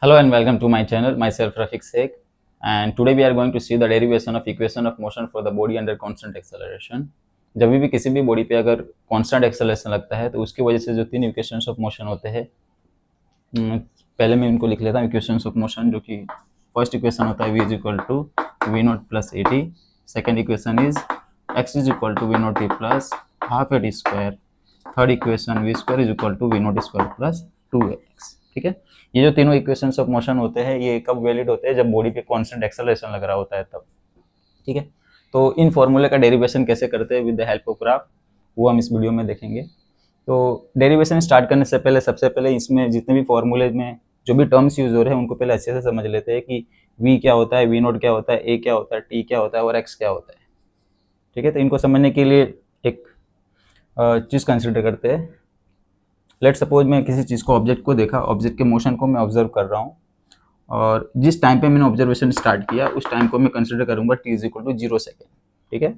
Hello and welcome to my channel. Myself Rafiq Sheikh, and today we are going to see the derivation of equation of motion for the body under constant acceleration. जब भी किसी भी body पे अगर constant acceleration लगता है तो उसकी वजह से जो तीन इक्वेशंस ऑफ मोशन होते हैं, पहले मैं इनको लिख लेता हूँ इक्वेशंस ऑफ मोशन, जो कि फर्स्ट इक्वेशन होता है v is equal to v naught plus a t, second equation is x is equal to v naught t plus half a t square, third equation v square is equal to v naught square plus 2x। ठीक है, ये जो तीनों equations of motion होते हैं ये कब valid होते हैं? जब बॉडी पे कांस्टेंट एक्सेलरेशन लग रहा होता है तब। ठीक है, तो इन फॉर्मूले का डेरिवेशन कैसे करते हैं with the help of graph, वो हम इस वीडियो में देखेंगे। तो डेरिवेशन स्टार्ट करने से पहले सबसे पहले इसमें जितने भी फॉर्मूले में जो भी टर्म्स यूज हो रहे हैं उनको पहले अच्छे से समझ लेते हैं कि v क्या होता है, v नोट क्या होता है, a क्या होता है, t क्या होता है और x क्या होता है। ठीक है, तो इनको समझने के लिए एक चीज़ कंसिडर करते हैं। लेट सपोज मैं किसी चीज़ को, ऑब्जेक्ट को देखा, ऑब्जेक्ट के मोशन को मैं ऑब्जर्व कर रहा हूँ और जिस टाइम पे मैंने ऑब्जर्वेशन स्टार्ट किया उस टाइम को मैं कंसिडर करूँगा t is equal to 0 second. ठीक है,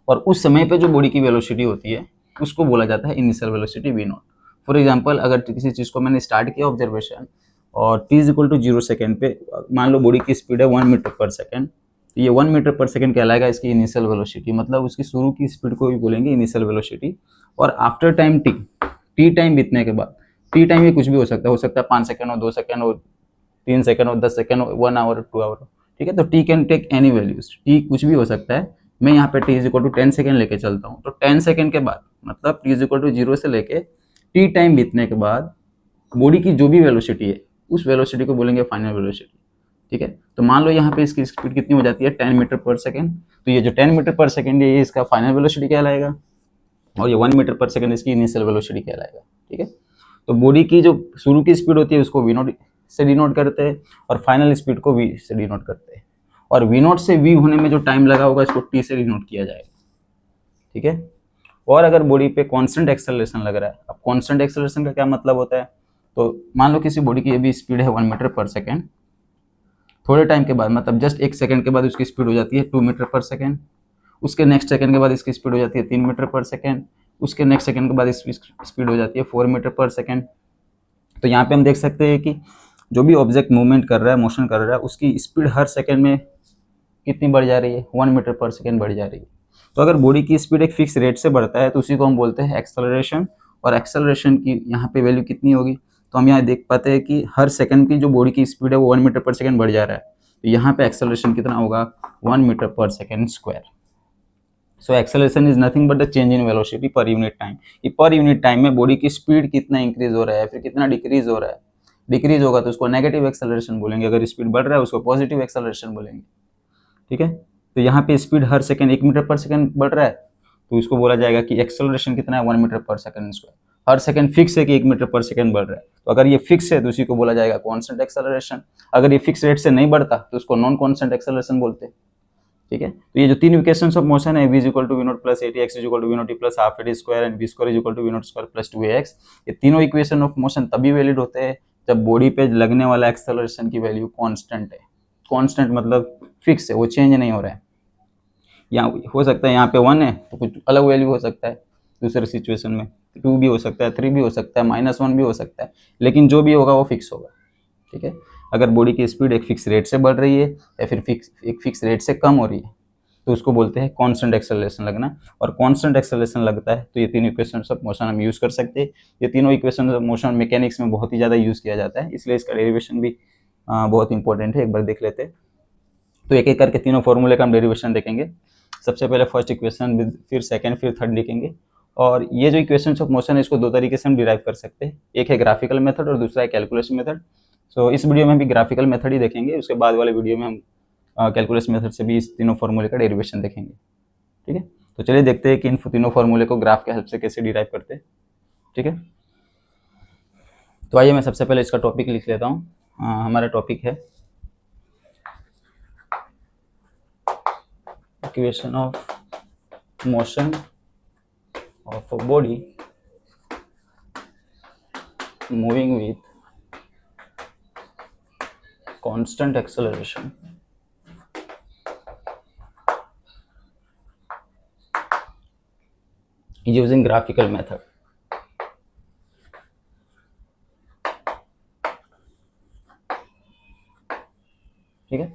और उस समय पे जो बॉडी की वेलोसिटी होती है उसको बोला जाता है initial velocity v not. For example, अगर किसी चीज़ को मैंने स्टार्ट किया ऑब्जर्वेशन और t is equal to 0 second पे, मान लो बॉडी की स्पीड है 1 मीटर पर सेकेंड, तो ये 1 मीटर पर सेकेंड कहलाएगा इसकी इनिशियल वेलोसिटी, मतलब उसकी शुरू की स्पीड को भी बोलेंगे इनिशियल वेलोसिटी। और आफ्टर टाइम टी टाइम बीतने के बाद, टी टाइम ये कुछ भी हो सकता है 5 सेकेंड और 2 सेकेंड और 3 सेकेंड और 10 सेकेंड और 1 आवर 2 आवर। ठीक है, तो t can take any values, t कुछ भी हो सकता है। मैं यहाँ पे t is equal to 10 second लेके चलता हूँ, तो 10 सेकेंड के बाद मतलब टी इज इक्वल टू 0 से लेके टी टाइम बीतने के बाद बॉडी की जो भी वेलोसिटी है उस वेलोसिटी को बोलेंगे फाइनल वेलोसिटी। ठीक है, तो मान लो यहाँ पे इसकी स्पीड कितनी हो जाती है 10 मीटर पर सेकेंड, तो ये जो 10 मीटर पर सेकेंड है ये इसका फाइनल वेलोसिटी कहलाएगा और ये 1 मीटर पर सेकेंड इसकी इनिशियल वेलोसिटी कहलाएगा। ठीक है, तो बॉडी की जो शुरू की स्पीड होती है उसको वी नोट से डिनोट करते हैं और फाइनल स्पीड को वी से डिनोट करते हैं, और वी नोट से वी होने में जो टाइम लगा होगा इसको टी से डिनोट किया जाएगा। ठीक है, और अगर बॉडी पे कांस्टेंट एक्सेलरेशन लग रहा है, अब कांस्टेंट एक्सेलरेशन का क्या मतलब होता है? तो मान लो किसी बॉडी की अभी स्पीड है 1 मीटर पर सेकेंड, थोड़े टाइम के बाद मतलब जस्ट 1 सेकेंड के बाद उसकी स्पीड हो जाती है 2 मीटर पर सेकेंड, उसके नेक्स्ट सेकेंड के बाद इसकी स्पीड हो जाती है 3 मीटर पर सेकेंड, उसके नेक्स्ट सेकेंड के बाद इसकी स्पीड हो जाती है 4 मीटर पर सेकेंड। तो यहाँ पे हम देख सकते हैं कि जो भी ऑब्जेक्ट मूवमेंट कर रहा है, मोशन कर रहा है, उसकी स्पीड हर सेकेंड में कितनी बढ़ जा रही है? 1 मीटर पर सेकेंड बढ़ जा रही है। तो अगर बॉडी की स्पीड एक फिक्स रेट से बढ़ता है तो उसी को हम बोलते हैं एक्सेलरेशन, और एक्सेलरेशन की यहाँ पे वैल्यू कितनी होगी? तो हम यहाँ देख पाते हैं कि हर सेकंड की जो बॉडी की स्पीड है वो 1 मीटर पर सेकेंड बढ़ जा रहा है, तो यहाँ पे एक्सेलरेशन कितना होगा? 1 मीटर पर second square. So acceleration is nothing but the change in velocity per unit time, कि पर यूनिट टाइम में बॉडी की स्पीड कितना इंक्रीज हो रहा है फिर कितना डिक्रीज हो रहा है। डिक्रीज होगा तो उसको नेगेटिव एक्सेलरेशन बोलेंगे, अगर स्पीड बढ़ रहा है उसको पॉजिटिव एक्सेलरेशन बोलेंगे। ठीक है, तो यहाँ पे स्पीड हर सेकंड 1 मीटर पर सेकंड बढ़ रहा है तो इसको बोला जाएगा कि एक्सेलरेशन कितना है? 1 मीटर पर सेकंड स्क्वायर। हर सेकंड फिक्स है कि 1 मीटर पर सेकंड बढ़ रहा है, तो अगर ये फिक्स है तो उसी को बोला जाएगा कांस्टेंट एक्सेलरेशन। अगर ये फिक्स रेट से नहीं बढ़ता तो उसको नॉन कांस्टेंट एक्सेलरेशन बोलते हैं। ठीक है, तो ये जो तीन इक्वेशंस ऑफ मोशन है, v is equal to v naught plus 80, x is equal to v naught plus half a t square and v square is equal to v naught square plus 2ax, ये तीनों equation of motion तभी valid होते हैं जब body पे लगने वाला acceleration की वैल्यू कांस्टेंट है। कांस्टेंट मतलब फिक्स है, वो चेंज नहीं हो रहा है। यहाँ हो सकता है यहाँ पे 1 है तो कुछ अलग वैल्यू हो सकता है, दूसरे सिचुएशन में 2 भी हो सकता है, 3 भी हो सकता है, -1 भी हो सकता है, लेकिन जो भी होगा वो फिक्स होगा। ठीक है, अगर बॉडी की स्पीड एक फिक्स रेट से बढ़ रही है या फिर एक फिक्स रेट से कम हो रही है तो उसको बोलते हैं कांस्टेंट एक्सेलरेशन लगना, और कांस्टेंट एक्सेलरेशन लगता है तो ये तीन इक्वेशंस ऑफ मोशन हम यूज़ कर सकते हैं। ये तीनों इक्वेशंस ऑफ मोशन मैकेनिक्स में बहुत ही ज़्यादा यूज़ किया जाता है, इसलिए इसका डेरिवेशन भी बहुत इंपॉर्टेंट है। एक बार देख लेते हैं, तो एक एक करके तीनों फॉर्मूले का हम डेरिवेशन देखेंगे। सबसे पहले फर्स्ट इक्वेशन, फिर सेकंड, फिर थर्ड लिखेंगे। और ये जो इक्वेशंस ऑफ मोशन है इसको दो तरीके से हम डिराइव कर सकते हैं, एक है ग्राफिकल मेथड और दूसरा है कैलकुलेशन मेथड। सो इस वीडियो में भी ग्राफिकल मेथड ही देखेंगे, उसके बाद वाले वीडियो में हम कैलकुलेशन मेथड से भी इस तीनों फॉर्मूले का डेरिवेशन देखेंगे। ठीक है, तो चलिए देखते हैं कि इन तीनों फॉर्मूले को ग्राफ के हेल्प से कैसे डिराइव करते हैं। ठीक है, तो आइए मैं सबसे पहले इसका टॉपिक लिख लेता हूँ। हमारा टॉपिक है equation of motion of a body moving with constant acceleration using graphical method। ठीक है।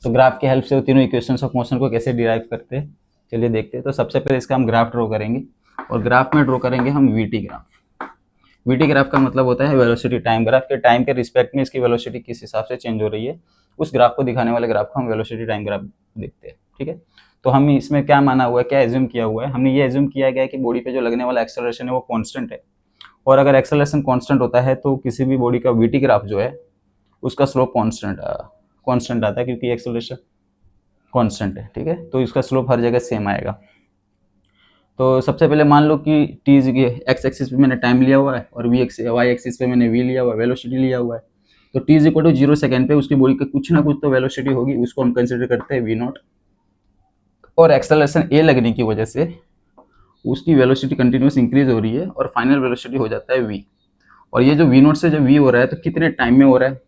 तो ग्राफ की हेल्प से वो तीनों इक्वेशंस ऑफ मोशन को कैसे डिराइव करते हैं चलिए देखते हैं। तो सबसे पहले इसका हम ग्राफ ड्रॉ करेंगे और ग्राफ में ड्रॉ करेंगे हम वीटी ग्राफ। वीटी ग्राफ का मतलब होता है वेलोसिटी टाइम ग्राफ, के टाइम के रिस्पेक्ट में इसकी वेलोसिटी किस हिसाब से चेंज हो रही है, उस ग्राफ को दिखाने वाले ग्राफ को हम वेलोसिटी टाइम ग्राफ देखते हैं। ठीक है। तो हम इसमें क्या माना हुआ है, क्या एज्यूम किया हुआ है, हमने ये एज्यूम किया गया है कि बॉडी पे जो लगने वाला एक्सेलरेशन है वो कांस्टेंट है, और अगर एक्सेलरेशन कांस्टेंट होता है तो किसी भी बॉडी का वीटी ग्राफ जो है उसका स्लोप कांस्टेंट आता है, क्योंकि एक्सेलरेशन कांस्टेंट है। ठीक है। तो इसका स्लोप हर जगह सेम आएगा। तो सबसे पहले मान लो कि टी एक्स एक्सिस पे मैंने टाइम लिया हुआ है और वाई एक्सिस पे मैंने वी लिया हुआ है, वेलोसिटी लिया हुआ है। तो t is equal to 0 second पे उसकी बॉडी का कुछ ना कुछ तो वेलोसिटी होगी, उसको हम कंसिडर करते हैं वी नॉट, और एक्सेलरेशन ए लगने की वजह से उसकी वेलोसिटी कंटिन्यूस इंक्रीज हो रही है और फाइनल वेलोसिटी हो जाता है वी। और ये जो वी नॉट से जो वी हो रहा है तो कितने टाइम में हो रहा है,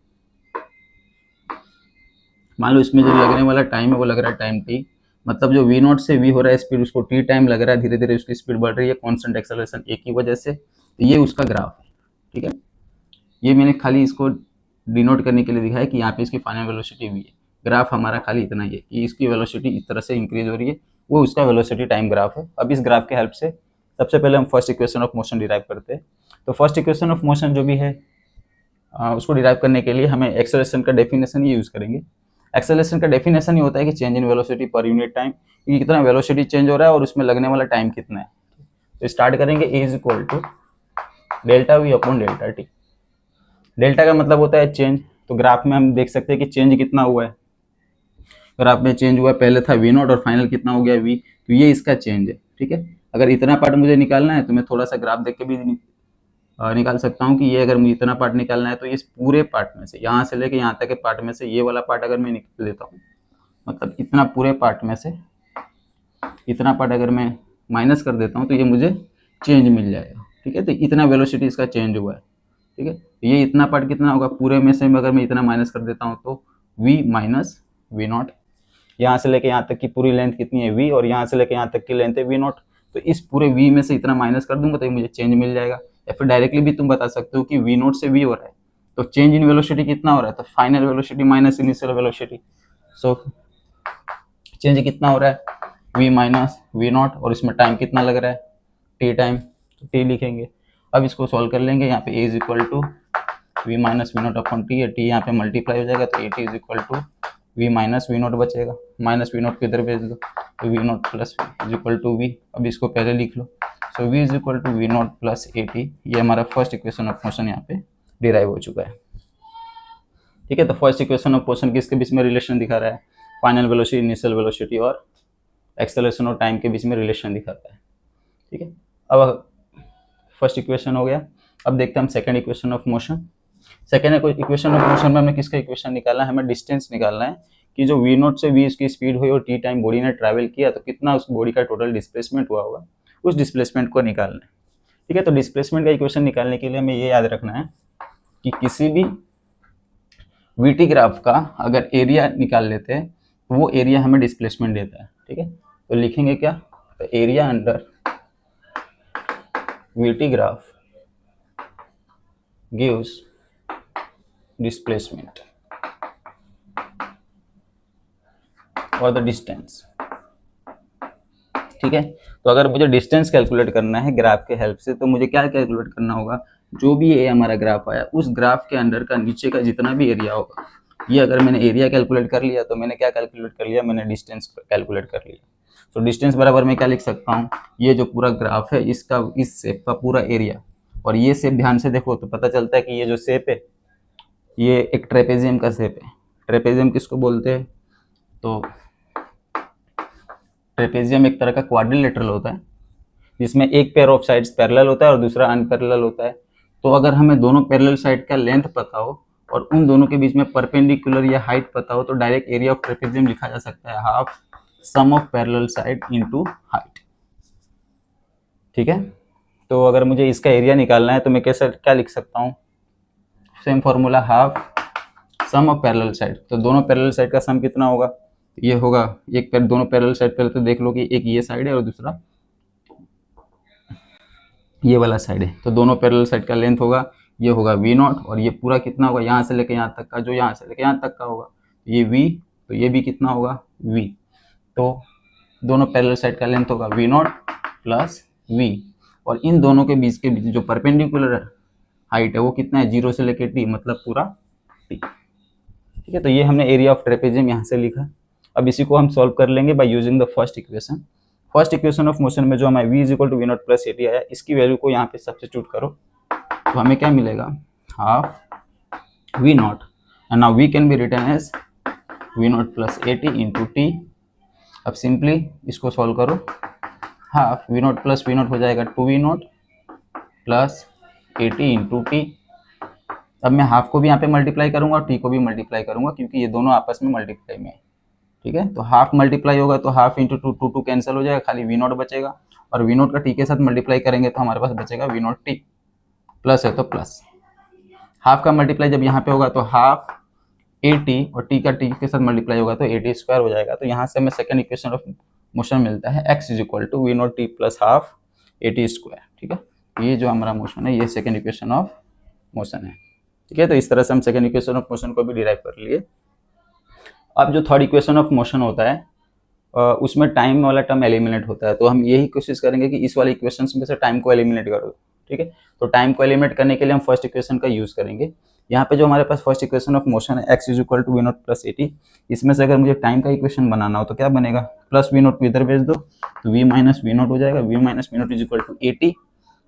मान लो इसमें जो लगने वाला टाइम है वो लग रहा है टाइम टी, मतलब जो वी नॉट से वी हो रहा है स्पीड उसको टी टाइम लग रहा है, धीरे धीरे उसकी स्पीड बढ़ रही है कांस्टेंट एक्सेलरेशन ए की वजह से। तो ये उसका ग्राफ है। ठीक है। ये मैंने खाली इसको डिनोट करने के लिए दिखाया कि यहाँ पे इसकी फाइनल वेलोसिटी वी है। ग्राफ हमारा खाली इतना ही है कि इसकी वेलोसिटी इस तरह से इंक्रीज हो रही है, वो उसका वेलोसिटी टाइम ग्राफ है। अब इस ग्राफ के हेल्प से सबसे पहले हम first equation of motion derive करते हैं। तो फर्स्ट इक्वेशन ऑफ मोशन जो भी है उसको डिराइव करने के लिए हमें एक्सेलरेशन का डेफिनेशन ही यूज़ करेंगे। एक्सेलरेशन का डेफिनेशन ही होता है कि change in velocity per unit time, कि कितना वेलोसिटी चेंज हो रहा है और उसमें लगने वाला टाइम कितना है। तो स्टार्ट करेंगे a is equal to delta v upon delta t. Delta का मतलब होता है चेंज, तो ग्राफ में हम देख सकते हैं कि चेंज कितना हुआ है, ग्राफ में चेंज हुआ, पहले था वी नॉट और फाइनल कितना हो गया वी, तो ये इसका चेंज है। ठीक है। अगर इतना पार्ट मुझे निकालना है तो मैं थोड़ा सा ग्राफ देख के भी निकाल सकता हूँ कि ये अगर मुझे इतना पार्ट निकालना है तो इस पूरे पार्ट में से यहाँ से लेके यहाँ तक के पार्ट में से ये वाला पार्ट अगर मैं निकाल देता हूँ, मतलब इतना पूरे पार्ट में से इतना पार्ट अगर मैं माइनस कर देता हूँ तो ये मुझे चेंज मिल जाएगा। ठीक है। तो इतना वेलोसिटी इसका चेंज हुआ है। ठीक है। तो ये इतना पार्ट कितना होगा, पूरे में से अगर मैं इतना माइनस कर देता हूँ तो v माइनस वी नॉट, यहाँ से लेके यहाँ तक की पूरी लेंथ कितनी है v, और यहाँ से लेके यहाँ तक की लेंथ है वी नॉट। तो इस पूरे v में से इतना माइनस कर दूंगा तो ये मुझे चेंज मिल जाएगा। या फिर डायरेक्टली भी तुम बता सकते हो कि वी नॉट से v हो रहा है तो चेंज इन वेलोसिटी कितना हो रहा है, तो final velocity minus initial velocity. So change कितना हो रहा है, v माइनस वी नॉट, और इसमें टाइम कितना लग रहा है t टाइम, तो t लिखेंगे। अब इसको सॉल्व कर लेंगे, यहाँ पे a is equal to v minus v naught upon t है, टी यहाँ पे मल्टीप्लाई हो जाएगा तो a t is equal to v minus v naught बचेगा, माइनस वी नॉट किधर भेज दो तो v naught plus is equal to v. अब इसको पहले लिख लो, so v is equal to v naught plus a t. ये हमारा फर्स्ट इक्वेशन ऑफ मोशन यहाँ पे डिराइव हो चुका है। ठीक है। तो फर्स्ट इक्वेशन ऑफ मोशन किसके बीच में रिलेशन दिखा रहा है, फाइनल वेलोसिटी, इनिशियल वेलोसिटी और एक्सेलरेशन और टाइम के बीच में रिलेशन दिखाता है। ठीक है। अब फर्स्ट इक्वेशन हो गया। अब देखते हैं हम second equation of motion. Second equation of motion में हमें किसका इक्वेशन निकालना है, हमें डिस्टेंस निकालना है कि जो वी नॉट से वी इसकी स्पीड हुई और टी टाइम बॉडी ने ट्रैवल किया तो कितना उस बॉडी का टोटल डिस्प्लेसमेंट हुआ होगा, उस डिस्प्लेसमेंट को निकालना है। ठीक है। तो डिस्प्लेसमेंट का इक्वेशन निकालने के लिए हमें ये याद रखना है कि किसी भी वीटी ग्राफ का अगर एरिया निकाल लेते हैं तो वो एरिया हमें डिस्प्लेसमेंट देता है। ठीक है। तो लिखेंगे क्या, तो area under VT graph gives displacement और द डिस्टेंस। ठीक है। तो अगर मुझे डिस्टेंस कैलकुलेट करना है ग्राफ के हेल्प से तो मुझे क्या कैलकुलेट करना होगा, जो भी ये हमारा ग्राफ आया उस ग्राफ के अंदर का नीचे का जितना भी एरिया होगा, ये अगर मैंने एरिया कैलकुलेट कर लिया तो मैंने क्या कैलकुलेट कर लिया, मैंने डिस्टेंस कैलकुलेट कर लिया। तो डिस्टेंस बराबर मैं क्या लिख सकता हूँ, ये जो पूरा ग्राफ है इसका इस शेप का पूरा एरिया, और ये शेप ध्यान से देखो तो पता चलता है कि ये जो शेप है ये एक ट्रेपेजियम का शेप है। ट्रेपेजियम किसको बोलते हैं, तो ट्रेपेजियम एक तरह का क्वाड्रिलेटरल होता है जिसमें एक पेयर ऑफ साइड्स पैरेलल होता है और दूसरा अनपैरेलल होता है। तो अगर हमें दोनों पैरेलल साइड का लेंथ पता हो और उन दोनों के बीच में परपेंडिकुलर या हाइट पता हो तो डायरेक्ट एरिया ऑफ ट्रेपेजियम लिखा जा सकता है half sum of parallel side into height. ठीक है। तो अगर मुझे इसका एरिया निकालना है तो मैं कैसे क्या लिख सकता हूँ, same formula half sum of parallel side. तो दोनों पैरेलल साइड का सम कितना होगा, ये होगा एक पैर दोनों पैरेलल साइड पहले तो देख लो कि एक ये साइड है और दूसरा ये वाला साइड है। तो दोनों पैरेलल साइड का लेंथ होगा, ये होगा वी नॉट, और ये पूरा कितना होगा यहाँ से लेके यहाँ तक का, जो यहाँ से लेके यहाँ तक का होगा ये v, तो ये भी कितना होगा v, तो दोनों पैरेलल साइड का लेंथ होगा v नॉट प्लस v, और इन दोनों के बीच जो परपेंडिकुलर हाइट है वो कितना है 0 से लेकर t, मतलब पूरा t। ठीक है, तो ये हमने एरिया ऑफ ट्रेपेजियम यहाँ से लिखा। अब इसी को हम सॉल्व कर लेंगे by using the first equation. First equation of motion में जो हमारे v is equal to v naught plus a t आया, इसकी वैल्यू को यहाँ पे सब्स्टिट्यूट करो तो हमें क्या मिलेगा, half v naught, and now we can be written as v naught plus a t into t. अब सिंपली इसको सॉल्व करो, half v naught plus v naught हो जाएगा 2v0 plus a t into t. अब मैं half को भी यहाँ पे मल्टीप्लाई करूंगा और टी को भी मल्टीप्लाई करूंगा क्योंकि ये दोनों आपस में मल्टीप्लाई में है। ठीक है, तो हाफ मल्टीप्लाई होगा तो half into two, to cancel हो जाएगा, खाली वी नॉट बचेगा, और वी नॉट का टी के साथ मल्टीप्लाई करेंगे तो हमारे पास बचेगा वी नॉट टी, प्लस है तो प्लस। हाफ का मल्टीप्लाई जब यहाँ पे होगा तो हाफ ए टी, और टी का टी के साथ मल्टीप्लाई होगा तो ए टी स्क्वायर हो जाएगा। तो यहाँ से हमें सेकंड इक्वेशन ऑफ मोशन मिलता है x is equal to v naught t plus half a t square. ठीक है, ये जो हमारा मोशन है ये सेकंड इक्वेशन ऑफ मोशन है। ठीक है, तो इस तरह से हम सेकंड इक्वेशन ऑफ मोशन को भी डिराइव कर लिए। अब जो थर्ड इक्वेशन ऑफ मोशन होता है उसमें टाइम वाला टर्म एलिमिनेट होता है, तो हम यही कोशिश करेंगे कि इस वाले इक्वेशन में से टाइम को एलिमिनेट करो। ठीक है, तो टाइम को एलिमिनेट करने के लिए हम फर्स्ट इक्वेशन का यूज करेंगे। यहाँ पे जो हमारे पास फर्स्ट इक्वेशन ऑफ मोशन है x is equal to v naught plus a t, इसमें से अगर मुझे टाइम का इक्वेशन बनाना हो तो क्या बनेगा, प्लस वी नॉट को इधर भेज दो तो वी माइनस वी नॉट हो जाएगा, v minus v naught is equal to a t.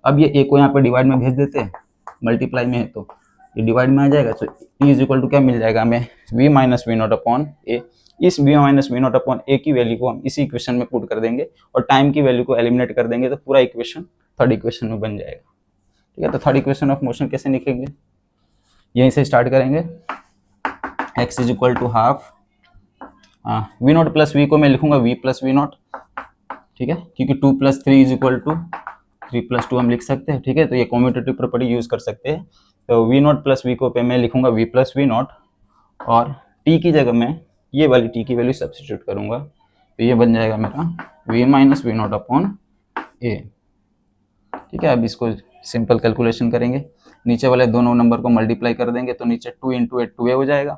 अब ये ए को यहाँ पे डिवाइड में भेज देते हैं, मल्टीप्लाई में है तो ये डिवाइड में आ जाएगा, तो टी इज इक्वल टू क्या मिल जाएगा हमें, v minus v naught upon a. इस v minus v naught upon a की वैल्यू को हम इसी इक्वेशन में पुट कर देंगे और टाइम की वैल्यू को एलिमिनेट कर देंगे तो पूरा इक्वेशन थर्ड इक्वेशन में बन जाएगा। ठीक है, तो थर्ड इक्वेशन ऑफ मोशन कैसे लिखेंगे, यहीं से स्टार्ट करेंगे। x is equal to half v naught plus v को मैं लिखूंगा v प्लस वी नॉट। ठीक है, क्योंकि 2 plus 3 is equal to 3 plus 2 हम लिख सकते हैं। ठीक है, तो ये कॉम्यूटेटिव प्रॉपर्टी यूज कर सकते हैं। तो वी नॉट प्लस वी को पे मैं लिखूंगा v प्लस वी नॉट, और t की जगह मैं ये वाली t की वैल्यू सब्स्टिट्यूट करूंगा, तो ये बन जाएगा मेरा v minus v naught upon a. ठीक है, अब इसको सिंपल कैलकुलेशन करेंगे, नीचे वाले दोनों नंबर को मल्टीप्लाई कर देंगे तो नीचे 2 इंटू ए 2a हो जाएगा,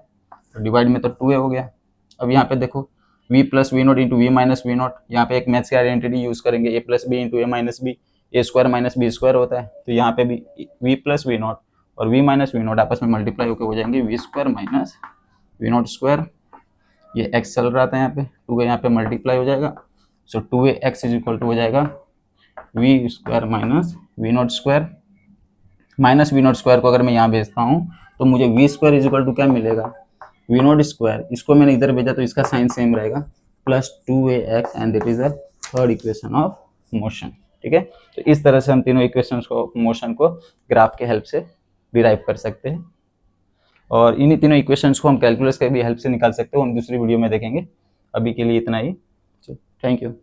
तो डिवाइड में तो 2a हो गया। अब यहाँ पे देखो v plus v naught into v minus v naught, यहाँ पे एक मैथ्स की आइडेंटिटी यूज करेंगे, a plus b into a minus b, a square minus b square होता है, तो यहाँ पे भी v प्लस वी नॉट और v माइनस वी नॉट आपस में मल्टीप्लाई होकर हो जाएंगे v square minus v naught square. ये x चल रहा था यहाँ पे, 2a यहाँ पे मल्टीप्लाई हो जाएगा, सो 2ax इज इक्वल टू हो जाएगा v square minus v naught square. Minus v naught square को अगर मैं यहाँ भेजता हूँ तो मुझे v square is equal to क्या मिलेगा, वी नॉट स्क्वायर, इसको मैंने इधर भेजा तो इसका साइन सेम रहेगा, plus 2ax, and that is the third equation of motion. ठीक है, तो इस तरह से हम तीनों इक्वेशंस को मोशन को ग्राफ के हेल्प से डिराइव कर सकते हैं, और इन्हीं तीनों इक्वेशंस को हम कैलकुलस के भी हेल्प से निकाल सकते हैं, हम दूसरी वीडियो में देखेंगे। अभी के लिए इतना ही, थैंक यू।